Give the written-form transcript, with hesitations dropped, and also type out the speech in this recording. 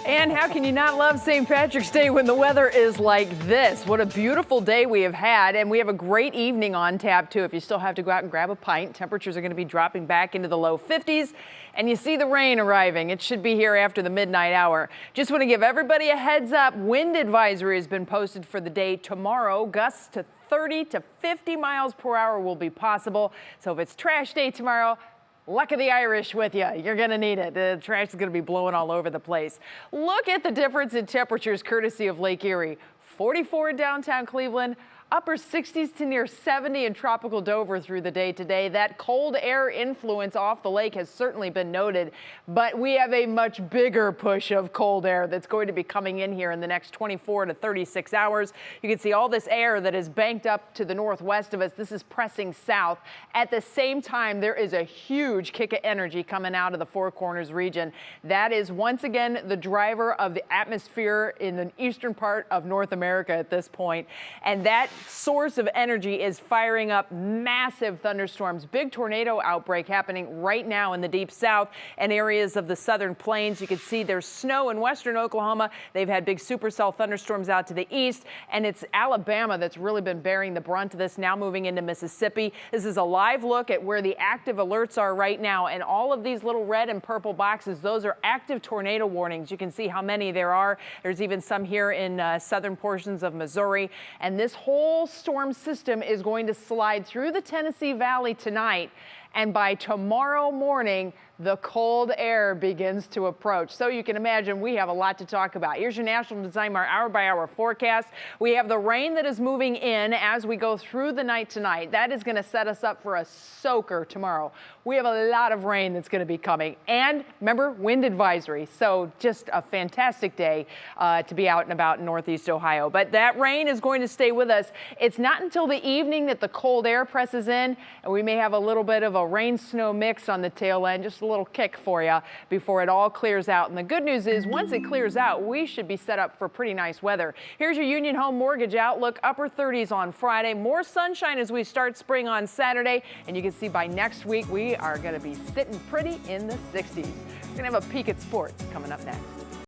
And how can you not love St. Patrick's Day when the weather is like this? What a beautiful day we have had, and we have a great evening on tap too. If you still have to go out and grab a pint, temperatures are going to be dropping back into the low 50s, and you see the rain arriving. It should be here after the midnight hour. Just want to give everybody a heads up. Wind advisory has been posted for the day tomorrow. Gusts to 30 to 50 miles per hour will be possible. So if it's trash day tomorrow, luck of the Irish with you. You're going to need it. The trash is going to be blowing all over the place. Look at the difference in temperatures courtesy of Lake Erie. 44 in downtown Cleveland, upper 60s to near 70 in tropical Dover through the day today. That cold air influence off the lake has certainly been noted, but we have a much bigger push of cold air that's going to be coming in here in the next 24 to 36 hours. You can see all this air that is banked up to the northwest of us. This is pressing south. At the same time, there is a huge kick of energy coming out of the Four Corners region. That is once again the driver of the atmosphere in the eastern part of North America at this point, and that source of energy is firing up massive thunderstorms. Big tornado outbreak happening right now in the deep south and areas of the southern plains. You can see there's snow in western Oklahoma. They've had big supercell thunderstorms out to the east, and it's Alabama that's really been bearing the brunt of this, now moving into Mississippi. This is a live look at where the active alerts are right now, and all of these little red and purple boxes, those are active tornado warnings. You can see how many there are. There's even some here in southern portions of Missouri, and this whole storm system is going to slide through the Tennessee Valley tonight, and by tomorrow morning the cold air begins to approach. So you can imagine we have a lot to talk about. Here's your National Designer hour-by-hour forecast. We have the rain that is moving in as we go through the night tonight. That is going to set us up for a soaker tomorrow. We have a lot of rain that's going to be coming. And remember, wind advisory. So just a fantastic day to be out and about in Northeast Ohio. But that rain is going to stay with us. It's not until the evening that the cold air presses in, and we may have a little bit of a rain-snow mix on the tail end, just a little kick for you before it all clears out. And the good news is once it clears out, we should be set up for pretty nice weather. Here's your Union Home Mortgage outlook. Upper 30s on Friday, more sunshine as we start spring on Saturday, and you can see by next week we are going to be sitting pretty in the 60s. We're going to have a peek at sports coming up next.